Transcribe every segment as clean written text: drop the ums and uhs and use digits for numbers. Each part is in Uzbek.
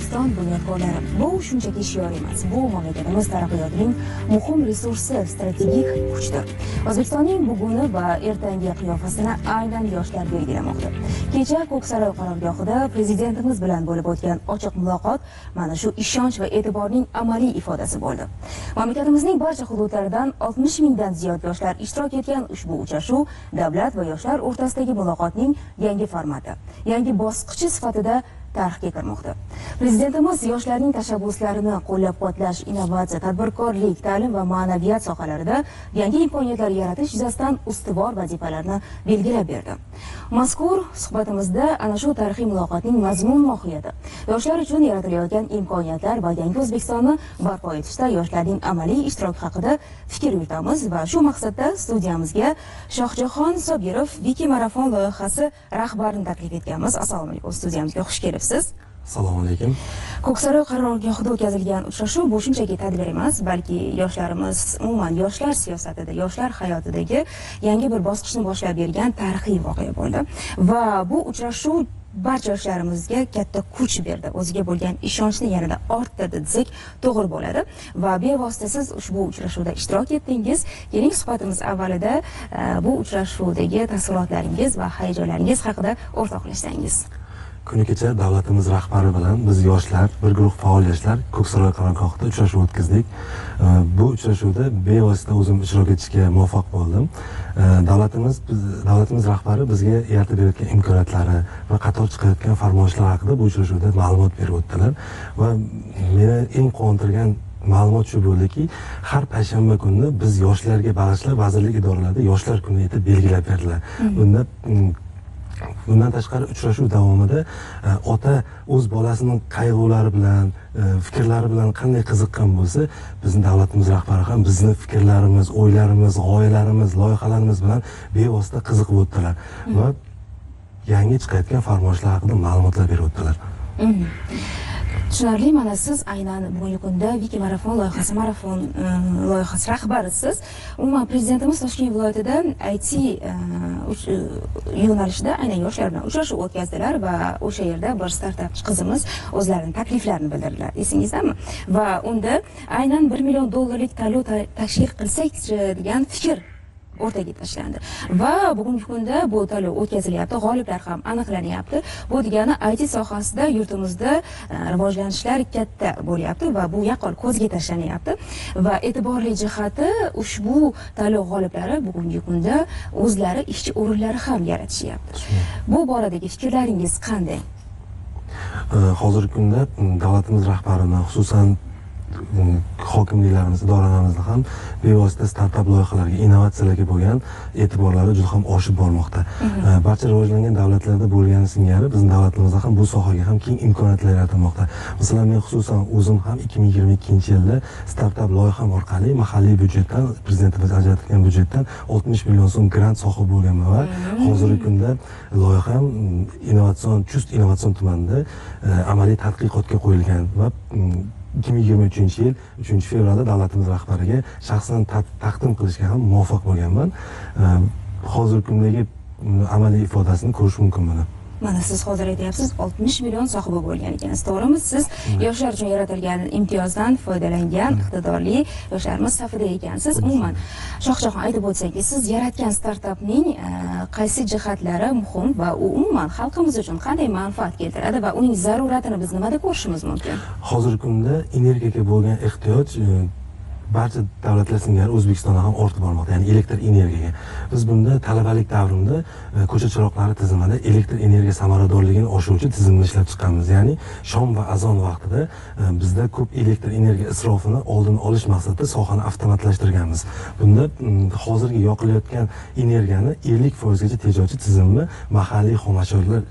O'zbekiston bunyodkorlari. Bu shunchaki shior emas. Bu mamlakatimiz taraqqiyotining muhim resursi, strategik kuchdir. O'zbekistonning buguni va ertangi qiyofasini aynan yoshlar belgilamoqda. Kecha Ko'ksaroy qarorgohida prezidentimiz bilan bo'lib o'tgan ochiq muloqot mana shu ishonch va e'tiborning amaliy ifodasi bo'ldi. Mamlakatimizning barcha hududlaridan 60 mingdan ziyod yoshlar ishtirok etgan ushbu uchrashuv davlat va yoshlar o'rtasidagi muloqotning yangi formati, yangi bosqichi sifatida tarixga kirmoqda. Prezidentimiz yoshlarning tashabbuslarini qo'llab-quvvatlash, innovatsiya, tadbirkorlik, ta'lim va ma'naviyat sohalarida yangi imkoniyatlar yaratish yuzasidan ustuvor vazifalarni belgilab berdi. Mazkur suhbatimizda ana shu tarixiy muloqotning mazmun mohiyati, yoshlar uchun yaratilayotgan imkoniyatlar va yangi O'zbekistonni barpo etishda yoshlarning amaliy ishtiroki haqida fikr yuritamiz va shu maqsadda studiyamizga Shohjahon Sobirov Wiki Marafon loyihasi rahbarini taklif etganmiz. Assalomu alaykum, studiyamizga xush kelibsiz. Assalomu alaykum. Ko'ksaroy qarorgohida o'tkazilgan uchrashuv bu shunchaki tadbir emas, balki yoshlarimiz, umuman yoshlar siyosatida, yoshlar hayotidagi yangi bir bosqichni boshlab bergan tarixiy voqea bo'ldi. Va bu uchrashuv barcha yoshlarimizga katta kuch berdi, o'ziga bo'lgan ishonchni yanada orttirdi desak to'g'ri bo'ladi. Va bevosita siz ushbu uchrashuvda ishtirok etdingiz. Keling, suhbatimiz avvalida bu uchrashuvdagi taassurotlaringiz va hayajonlaringiz haqida o'rtoqlashsangiz. Kuni kecha davlatimiz rahbari bilan biz yoshlar, bir guruh faol yoshlar Ko'ksaroy qarorgohida uchrashuv o'tkazdik. Bu uchrashuvda bevosita o'zim ishtirok etishga muvaffaq bo'ldim. Davlatimiz rahbari bizga yaratib berayotgan imkoniyatlari va qator chiqayotgan farmoyishlar haqida bu uchrashuvda ma'lumot berib o'tdilar va meni eng quvontirgan ma'lumot shu bo'ldiki, har payshanba kuni biz yoshlarga bag'ishlab vazirlik idoralarida yoshlar kuni etib belgilab berdilar. Bundan tashqari uchrashuv davomida ota o'z bolasining qayg'ulari bilan, fikrlari bilan qanday qiziqqan bo'lsa, bizning davlatimiz rahbari ham bizni fikrlarimiz, o'ylarimiz, g'oyalarimiz, loyihalarimiz bilan bevosita qiziqib o'tdilar va yangi chiqayotgan farmoyishlar haqida ma'lumotlar berib o'tdilar. Tushunarli, mana siz aynan bugungi kunda Wiki Marafon loyihasi rahbarisiz. Umuman prezidentimiz Toshkent viloyatida IT yo'nalishida aynan yoshlar bilan uchrashuv o'tkazdilar va o'sha yerda bir startapchi qizimiz o'zlarining takliflarini bildirdilar. Esingizdami? Va unda aynan $1 million tanlov tashkil qilsak-chi degan fikr o'rtaga tashlandi. Va bugungi kunda bu tanlov o'tkazilyapti, g'oliblar ham aniqlanyapti. Bu degani IT sohasida yurtimizda rivojlanishlar katta bo'lyapti va bu yaqqol ko'zga tashlanyapti. Va e'tiborli jihati, ushbu tanlov g'oliblari bugungi kunda o'zlari ishchi o'rinlari ham yaratishyapti. Bu boradagi fikrlaringiz qanday? Hozirgi kunda davlatimiz rahbarini, xususan hokimliklarimiz, idoralarimizni ham bevosita startap loyihalarga, innovatsiyalarga bo'lgan e'tiborlari juda ham oshib bormoqda. Barcha rivojlangan davlatlarda bo'lgani singari bizning davlatimizda ham bu sohaga ham keng imkoniyatlar yaratilmoqda. Masalan, men xususan o'zim ham 2022-yilda startap loyiham orqali mahalliy byudjetdan, prezidentimiz ajratgan byudjetdan 60 million so'm grant sohibi bo'lganman va hozirgi kunda loyiham Chust innovatsion tumanida amaliy tadqiqotga qo'yilgan va 2023-yil 3-fevralda davlatimiz rahbariga shaxsan taqdim qilishga ham muvaffaq bo'lganman. Hozirgi kundagi amaliy ifodasini ko'rish mumkin buni. Mana siz hozir aytyapsiz, 60 million sohibi bo'lgan ekansiz, to'g'rimi? Siz yoshlar uchun yaratilgan imtiyozdan foydalangan iqtidorli yoshlarimiz safida ekansiz. Umuman, Shohjahon, aytib o'tsangiz, siz yaratgan startapning qaysi jihatlari muhim va u umuman xalqimiz uchun qanday manfaat keltiradi va uning zaruratini biz nimada ko'rishimiz mumkin? Hozirgi kunda energiyaga bo'lgan ehtiyoj barcha davlatlar singari O'zbekistonda ham ortib bormoqda, ya'ni elektr energiyaga. Biz bunda talabalik davrimda ko'cha chiroqlari tizimida elektr energiya samaradorligini oshiruvchi tizimni ishlab chiqqanmiz. Ya'ni shom va azon vaqtida bizda ko'p elektr energiya isrofini oldini olish maqsadida sohani avtomatlashtirganmiz. Bunda hozirgi yoqilayotgan energiyani 50% gacha tejovchi tizimni mahalliy xomashyolar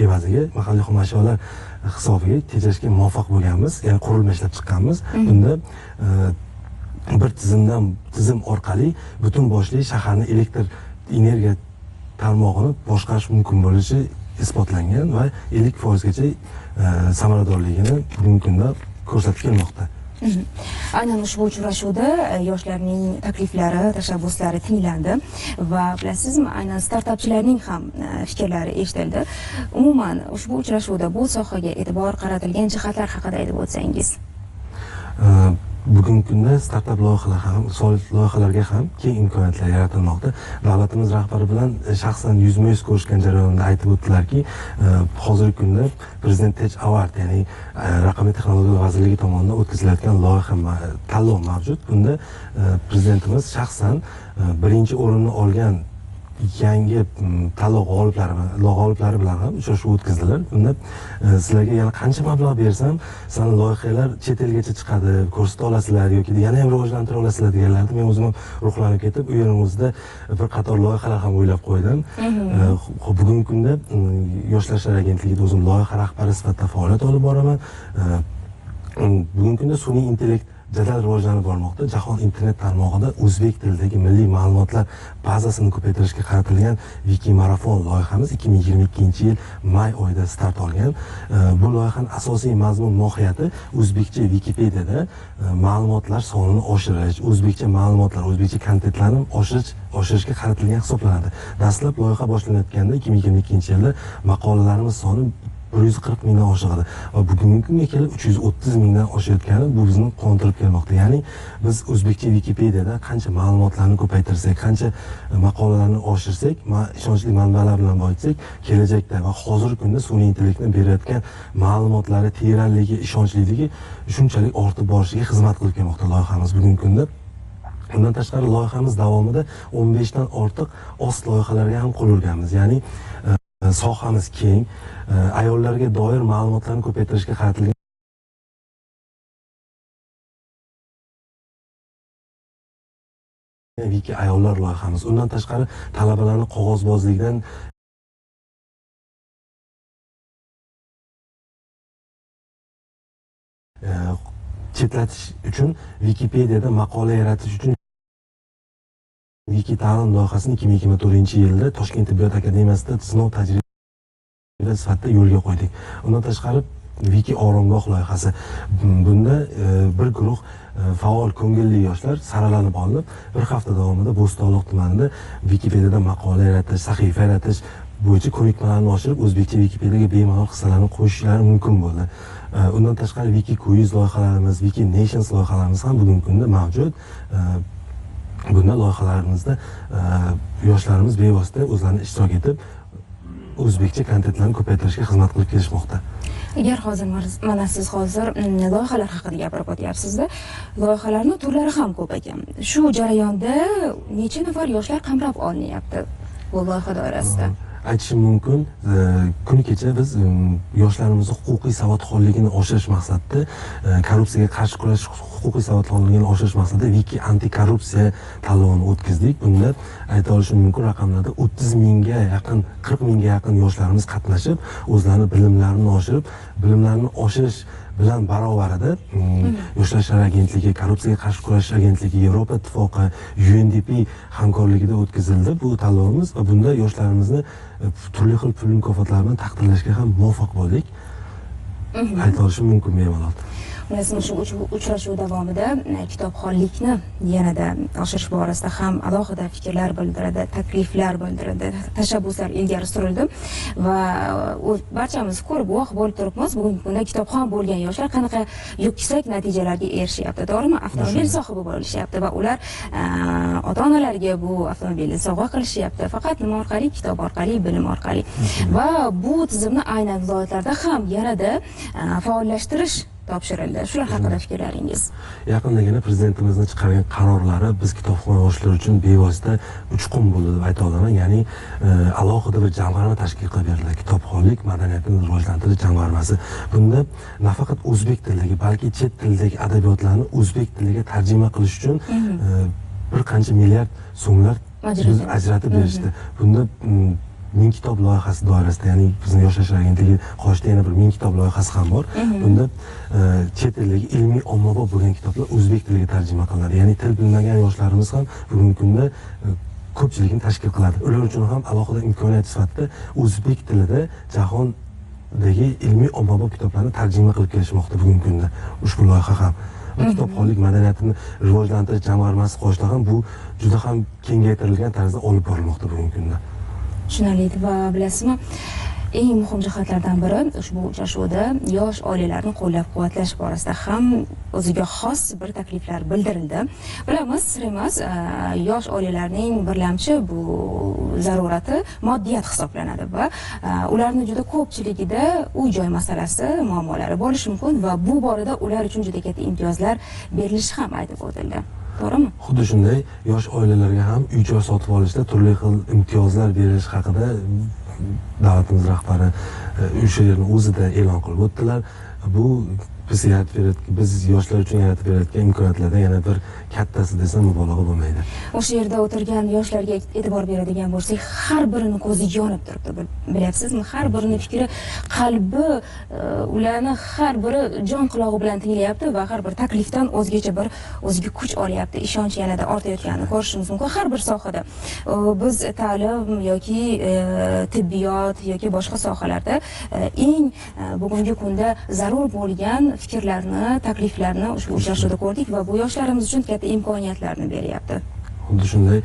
evaziga, mahalliy xomashyolar hisobiga tejashga muvaffaq bo'lganmiz, ya'ni qurilma ishlab chiqqanmiz. Bunda bir tizim orqali butun boshli shaharni elektr energiya tarmog'ini boshqarish mumkin bo'lishi isbotlangan va 50% gacha samaradorligini bugungi kunda ko'rsatib kelmoqda. Aynan ushbu uchrashuvda yoshlarning takliflari, tashabbuslari tinglandi va bilasizmi, aynan startapchilarning ham fikrlari eshitildi. Umuman ushbu uchrashuvda bu sohaga e'tibor qaratilgan jihatlar haqida aytib o'tsangiz. Bugungi kunda startap loyihalarga ham keng imkoniyatlar yaratilmoqda. Davlatimiz rahbari bilan shaxsan yuzma-yuz ko'rishgan jarayonda aytib o'tdilarki, hozirgi kunda Prezident Tech Award, ya'ni Raqamli texnologiyalar vazirligi tomonidan o'tkazilayotgan loyiha tanlov mavjud. Bunda prezidentimiz shaxsan birinchi o'rinni olgan yangi tanlov g'oliblari bilan ham uchrashuv o'tkazdilar. Bunda sizlarga yana qancha mablag' bersam, sizlarning loyihalar chet elgacha chiqadi, ko'rsata olasizlar yoki yana ham rivojlantira olasizlar deganlarni men o'zim ruhlanib ketib, u yerimizda bir qator loyihalar ham o'ylab qo'ydim. Bugungi kunda Yoshlar ishlar agentligida o'zim loyiha rahbari sifatida faoliyat olib boraman. Bugungi kunda sun'iy intellekt jadal rivojlanib bormoqda. Jahon internet tarmog'ida o'zbek tilidagi milliy ma'lumotlar bazasini ko'paytirishga qaratilgan Wiki Marafon loyihamiz 2022-yil may oyida start olgan. Bu loyihaning asosiy mazmun mohiyati o'zbekcha Wikipediyada ma'lumotlar sonini oshirish, o'zbekcha ma'lumotlar, o'zbekcha kontentlarni oshirishga qaratilgan hisoblanadi. Dastlab loyiha boshlanayotganda 2022-yilda maqolalarimiz soni 140 mingdan oshig'adi va bugungi kunga kelib 330 mingdan oshayotgani bu bizni quvontirib kelmoqda. Ya'ni biz o'zbekcha Wikipediyada qancha ma'lumotlarni ko'paytirsak, qancha maqolalarni oshirsak, ishonchli manbalar bilan boyitsak, kelajakda va hozirgi kunda sun'iy intellektni berayotgan ma'lumotlari teranligi, ishonchliligi shunchalik ortib borishiga xizmat qilib kelmoqda loyihamiz bugungi kunda. Bundan tashqari loyihamiz davomida 15 dan ortiq ost loyihalarga ham qo'l urganmiz. Ya'ni sohamiz keng, ayollarga doir ma'lumotlarni ko'paytirishga qaratilgan Wiki ayollar loyihamiz. Undan tashqari talabalarni qog'ozbozlikdan chetlatish uchun Wikipediyada maqola yaratish uchun Wiki ta'lim loyihasini 2024-yilda Toshkent tibbiyot akademiyasida sinov tajriba sifatida yo'lga qo'ydik. Undan tashqari Wiki oromgoh loyihasi. Bunda bir guruh faol ko'ngilli yoshlar saralanib olinib, bir hafta davomida Bo'stonliq tumanida Wikipediyada maqola yaratish, sahifa yaratish bo'yicha ko'nikmalarni oshirib, o'zbekcha Wikipediyaga bemalol hissalarni qo'shishlari mumkin bo'ldi. Undan tashqari Wiki Quiz loyihalarimiz, Wiki Nations loyihalarimiz ham bugungi kunda mavjud. Bunda loyihalarimizda yoshlarimiz bevosita o'zlarini ishtirok etib, o'zbekcha kontentlarni ko'paytirishga xizmat qilib kelishmoqda. Agar hozir mana siz hozir loyihalar haqida gapirib o'tyapsiz-da, loyihalarning turlari ham ko'p ekan. Shu jarayonda necha nafar yoshlar qamrab olinyapti bu loyiha doirasida? Aytishim mumkin, kuni kecha biz yoshlarimizni huquqiy savodxonligini oshirish maqsadida, korrupsiyaga qarshi kurashish huquqiy savodxonligini oshirish maqsadida Wiki antikorrupsiya tanlovini o'tkazdik. Bunda ayta olishim mumkin raqamlarda 30 mingga yaqin, 40 mingga yaqin yoshlarimiz qatnashib, o'zlarini bilimlarini oshirib, bilimlarini oshirish bilan barobarida Yoshlar ishlar agentligi, korrupsiyaga qarshi kurashish agentligi, Yevropa ittifoqi, UNDP hamkorligida o'tkazildi bu tanlovimiz va bunda yoshlarimizni turli xil pul mukofotlari bilan taqdirlashga ham muvaffaq bo'ldik. Ayta olishim mumkin bemalol. Shu uchrashuv davomida kitobxonlikni yanada oshirish borasida ham alohida fikrlar bildirildi, takliflar bildirildi, tashabbuslar ilgari surildi va barchamiz ko'rib guvoh bo'lib turibmiz. Bugungi kunda kitobxon bo'lgan yoshlar qanaqa yuksak natijalarga erishyapti, to'g'rimi? Avtomobil sohibi bo'lishyapti va ular ota-onalariga bu avtomobilni sovg'a qilishyapti. Faqat nima orqali? Kitob orqali, bilim orqali. Va bu tizimni aynan viloyatlarda ham yanada faollashtirish topshirildi. Shular haqida fikrlaringiz? Yaqindagina prezidentimizning chiqargan qarorlari biz kitobxon yoshlar uchun bevosita uchqun bo'ldi deb ayta olaman. Ya'ni alohida bir jamg'arma tashkil qilib berildi. Kitobxonlik madaniyatini rivojlantirish jamg'armasi. Bunda nafaqat o'zbek tilidagi, balki chet tilidagi adabiyotlarni o'zbek tiliga tarjima qilish uchun bir qancha milliard so'mlar ajratib berishdi. Bunda 1000 kitob loyihasi doirasida, ya'ni bizning Yoshlar ishlar agentligi qoshida yana bir 1000 kitob loyihasi ham bor. Bunda chet tildagi ilmiy ommabop bo'lgan kitoblar o'zbek tiliga tarjima qilinadi. Ya'ni til bilmagan yoshlarimiz ham bugungi kunda ko'pchilikni tashkil qiladi. Ular uchun ham alohida imkoniyat sifatida o'zbek tilida jahondagi ilmiy ommabop kitoblarni tarjima qilib kelishmoqda bugungi kunda ushbu loyiha ham. va kitobxonlik madaniyatini rivojlantirish jamg'armasi qoshida ham bu juda ham kengaytirilgan tarzda olib borilmoqda bugungi kunda. Tushunarli va bilasizmi, eng muhim jihatlardan biri ushbu uchrashuvda yosh oilalarni qo'llab-quvvatlash borasida ham o'ziga xos bir takliflar bildirildi. Bilamiz, sir emas, yosh oilalarning birlamchi bu zarurati moddiyat hisoblanadi va ularni juda ko'pchiligida uy-joy masalasi muammolari bo'lishi mumkin va bu borada ular uchun juda katta imtiyozlar berilishi ham aytib o'tildi. To'g'rimi? Xuddi shunday yosh oilalarga ham uy-joy sotib olishda turli xil imtiyozlar berilish haqida davlatimiz rahbari o'sha yerni o'zida e'lon qilib o'tdilar. Bu biz yoshlar uchun yaratib berayotgan imkoniyatlardan yana bir kattasi desam mubolag'a bo'lmaydi. O'sha yerda o'tirgan yoshlarga e'tibor beradigan bo'lsak, har birining ko'zi yonib turibdi, bilyapsizmi? Har birining fikri, qalbi, ularni har biri jon qulog'i bilan tinglayapti va har bir taklifdan o'zgacha bir o'ziga kuch olyapti, ishonch yanada ortayotganini ko'rishimiz mumkin har bir sohada. Biz ta'lim yoki tibbiyot yoki boshqa sohalarda eng bugungi kunda zarur bo'lgan fikrlarni, takliflarni ushbu uchrashuvda ko'rdik va bu yoshlarimiz uchun katta imkoniyatlarni beryapti. Xuddi shunday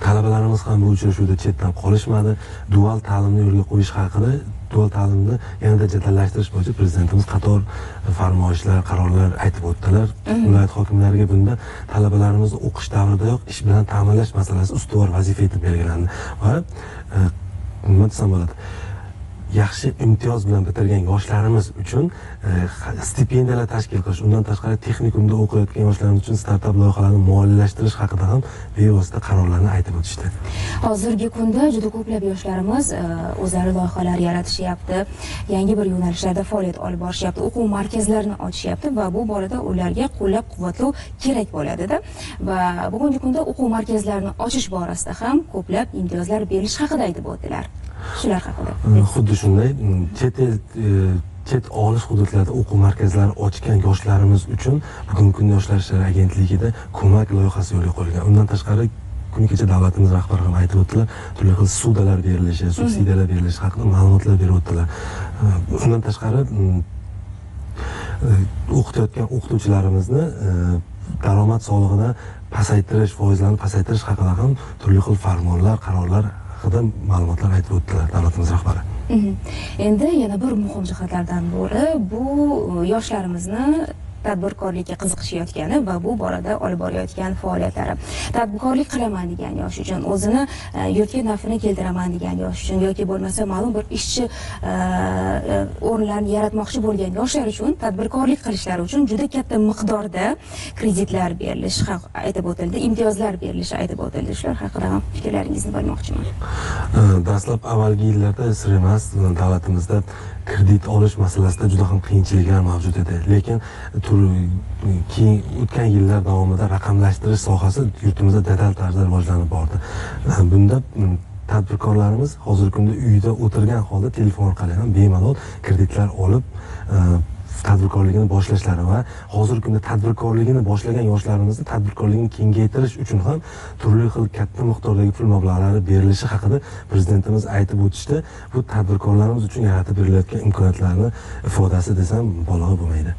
talabalarimiz ham bu uchrashuvda chetdan qolishmadi. Dual ta'limni yo'lga qo'yish haqida, dual ta'limni yanada jadallashtirish bo'yicha prezidentimiz qator farmoyishlar, qarorlar aytib o'tdilar. Viloyat hokimlariga bunda talabalarimizni o'qish davridayoq ish bilan ta'minlash masalasi ustuvor vazifa etib belgilandi va nima desam bo'ladi? Yaxshi imtiyoz bilan bitirgan yoshlarimiz uchun stipendiyalar tashkil qilish, undan tashqari texnikumda o'qiyotgan yoshlarimiz uchun startap loyihalarini moliyalashtirish haqida ham bevosita qarorlarni aytib o'tishdi. Hozirgi kunda juda ko'plab yoshlarimiz o'zlari loyihalar yaratishyapti, yangi bir yo'nalishlarda faoliyat olib borishyapti, o'quv markazlarini ochishyapti va bu borada ularga qo'llab-quvvatlov kerak bo'ladi-da. Va bugungi kunda o'quv markazlarini ochish borasida ham ko'plab imtiyozlar berilish haqida aytib o'tdilar. Shular haqida. Xuddi shunday, chet olish hududlarida o'quv markazlari ochgan yoshlarimiz uchun bugungi kunda Yoshlar ishlari agentligida ko'mak loyihasi yo'lga qo'yilgan. Undan tashqari kuni kecha davlatimiz rahbari ham aytib o'tdilar, turli xil ssudalar berilishi, subsidiyalar berilishi haqida ma'lumotlar berib o'tdilar. Undan tashqari o'qitayotgan o'qituvchilarimizni daromad solig'ini pasaytirish, foizlarni pasaytirish haqida ham turli xil farmonlar, qarorlar haqida ma'lumotlar aytib o'tdilar davlatimiz rahbari. Endi yana bir muhim jihatlardan biri bu yoshlarimizni tadbirkorlikka qiziqishayotgani va bu borada olib borayotgan faoliyatlari. Tadbirkorlik qilaman degan yosh uchun, o'zini yurtga nafini keltiraman degan yosh uchun yoki bo'lmasa ma'lum bir ishchi o'rinlarini yaratmoqchi bo'lgan yoshlar uchun tadbirkorlik qilishlari uchun juda katta miqdorda kreditlar berilishi aytib o'tildi, imtiyozlar berilishi aytib o'tildi. Shular haqida ham fikrlaringizni bilmoqchiman. Dastlab avvalgi yillarda sir emas, davlatimizda kredit olish masalasida juda ham qiyinchiliklar mavjud edi. Lekin keyin o'tgan yillar davomida raqamlashtirish sohasi yurtimizda jadal tarzda rivojlanib bordi. Bunda tadbirkorlarimiz hozirgi kunda uyida o'tirgan holda telefon orqali ham bemalol kreditlar olib tadbirkorligini boshlashlari va hozirgi kunda tadbirkorligini boshlagan yoshlarimizni tadbirkorligini kengaytirish uchun ham turli xil katta miqdordagi pul mablag'lari berilishi haqida prezidentimiz aytib o'tishdi. Bu tadbirkorlarimiz uchun yaratib berilayotgan imkoniyatlarni ifodasi desam mubolag'a bo'lmaydi.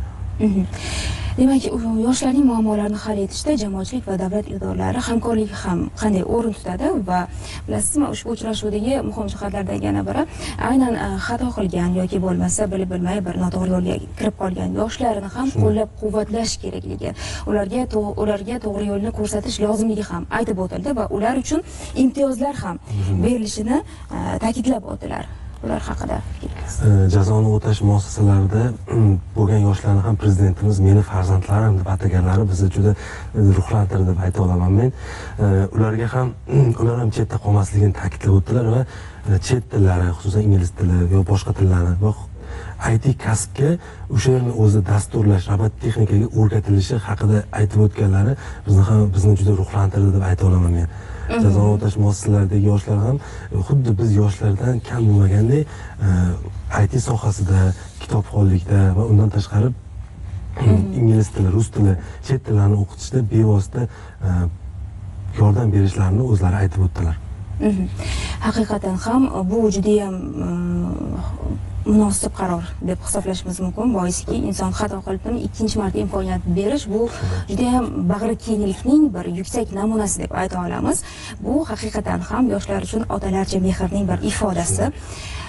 Demak, yoshlarning muammolarini hal etishda jamoatchilik va davlat idoralari hamkorligi ham qanday o'rin tutadi va bilasizmi, ushbu uchrashuvdagi muhim jihatlardan yana biri aynan xato qilgan yoki bo'lmasa bilib bilmay bir noto'g'ri yo'lga kirib qolgan yoshlarni ham qo'llab-quvvatlash kerakligi, ularga to'g'ri yo'lni ko'rsatish lozimligi ham aytib o'tildi va ular uchun imtiyozlar ham berilishini ta'kidlab o'tdilar. Ular haqida jazoni o'tash muassasalarida bo'lgan yoshlarni ham prezidentimiz meni farzandlarim deb ataganlari bizni juda ruhlantirdi deb ayta olaman men. Ular ham chetda qolmasligini ta'kidlab o'tdilar va chet tillari, xususan ingliz tili va boshqa tillarni va IT kasbga o'sha yerni o'zi dasturlash, robot texnikaga o'rgatilishi haqida aytib o'tganlari bizni juda ruhlantirdi deb ayta olaman men. Jazoni o'tash muassasalaridagi yoshlar ham xuddi biz yoshlardan kam bo'lmagandek IT sohasida, kitobxonlikda va undan tashqari ingliz tili, rus tili, chet tillarini o'qitishda bevosita yordam berishlarini o'zlari aytib o'tdilar. Haqiqatan ham bu juda ham munosib qaror deb hisoblashimiz mumkin. Boisiki inson xato qilibmi, ikkinchi marta imkoniyat berish bu juda ham bag'ri kenglikning bir yuksak namunasi deb ayta olamiz. Bu haqiqatan ham yoshlar uchun otalarcha mehrning bir ifodasi.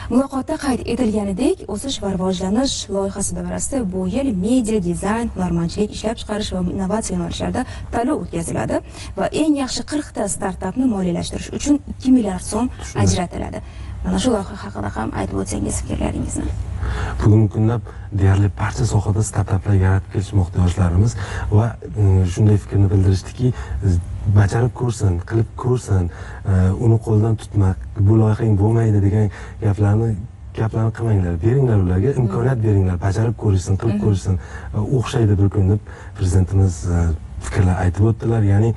Muloqotda qayd etilganidek, o'sish va rivojlanish loyihasi doirasida bu yil media dizayn, hunarmandchilik, ishlab chiqarish va innovatsiya yo'nalishlarida tanlov o'tkaziladi va eng yaxshi 40 ta startapni moliyalashtirish uchun 2 milliard so'm ajratiladi. Mana shu loyiha haqida ham aytib o'tsangiz fikrlaringizni. Bugungi kunda deyarli barcha sohada startaplar yaratib kelishmoqda yoshlarimiz va shunday fikrni bildirishdiki, bajarib ko'rsin, qilib ko'rsin, uni qo'ldan tutma, bu loyihang bo'lmaydi degan gaplarni qilmanglar, beringlar ularga, imkoniyat beringlar, bajarib ko'rishsin, qilib ko'rishsin, o'xshaydi bir kun deb prezidentimiz fikrlar aytib o'tdilar. Ya'ni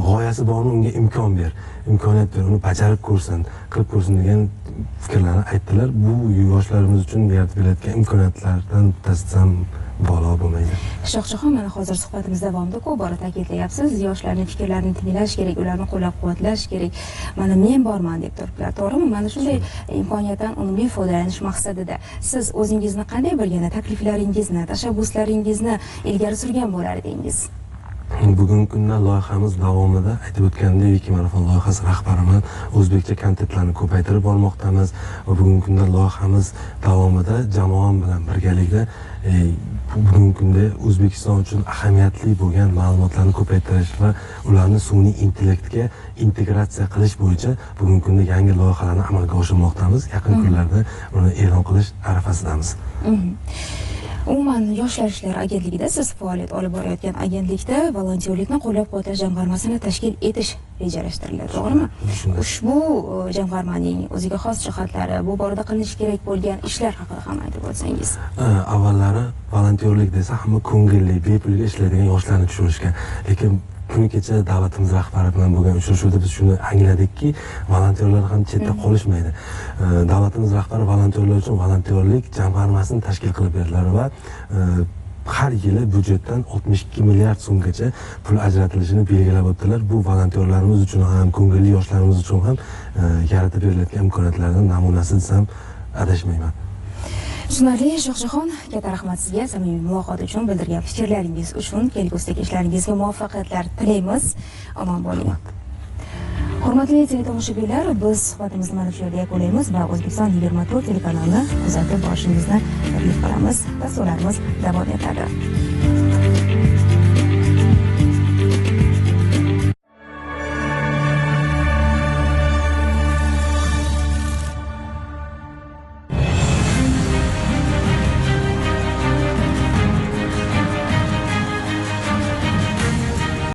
g'oyasi borni unga imkon ber, imkoniyat ber, uni bajarib ko'rsin, qilib ko'rsin degan fikrlarni aytdilar. Bu yoshlarimiz uchun yaratib berayotgan imkoniyatlardan bittasidan balo bo'lmaydi. Shohjahon, mana hozir suhbatimiz davomida ko'p bora ta'kidlayapsiz, yoshlarning fikrlarini tinglash kerak, ularni qo'llab-quvvatlash kerak. Mana men borman deb turibdilar, to'g'rimi? Mana shunday imkoniyatdan unumli foydalanish maqsadida siz o'zingizni qanday bir yana takliflaringizni, tashabbuslaringizni ilgari surgan bo'lar edingiz? Bugungi kunda loyihamiz davomida aytib o'tganimdek, Wikimarafon loyihasi rahbari bilan o'zbekcha kontentlarni ko'paytirib bormoqdamiz va bugungi kunda loyihamiz davomida jamoam bilan birgalikda bugungi kunda O'zbekiston uchun ahamiyatli bo'lgan ma'lumotlarni ko'paytirish va ularni sun'iy intellektga integratsiya qilish bo'yicha bugungi kunda yangi loyihalarni amalga oshirmoqdamiz. Yaqin kunlarda uni e'lon qilish arafasidamiz. Umuman Yoshlar ishlari agentligida siz faoliyat olib borayotgan agentlikda volontyorlikni qo'llab-quvvatlash jamg'armasini tashkil etish rejalashtiriladi, to'g'rimi? Ushbu jamg'armaning o'ziga xos jihatlari, bu borada qilinishi kerak bo'lgan ishlar haqida ham aytib o'tsangiz. Avvallari volontyorlik desa hamma ko'ngilli, bepulga ishlaydigan yoshlarni tushunishgan. Lekin kuni kecha davlatimiz rahbari bilan bo'lgan uchrashuvda biz shuni angladikki, volontyorlar ham chetda qolishmaydi. Davlatimiz rahbari volontyorlar uchun volontyorlik jamg'armasini tashkil qilib berdilar va har yili byudjetdan 62 milliard so'mgacha pul ajratilishini belgilab o'tdilar. Bu volontyorlarimiz uchun ham, ko'ngilli yoshlarimiz uchun ham yaratib berilayotgan imkoniyatlardan namunasi desam adashmayman. Tushunarli. Shohjahon, katta rahmat sizga samimiy muloqot uchun, bildirgan fikrlaringiz uchun. Kelgusidagi ishlaringizga muvaffaqiyatlar tilaymiz. Omon bo'ling. Hurmatli teletomoshabinlar, biz suhbatimizni mana shu yerda yakunlaymiz va O'zbekiston 24 telekanalini kuzatib borishingizni taklif qilamiz. Dasturlarimiz davom etadi.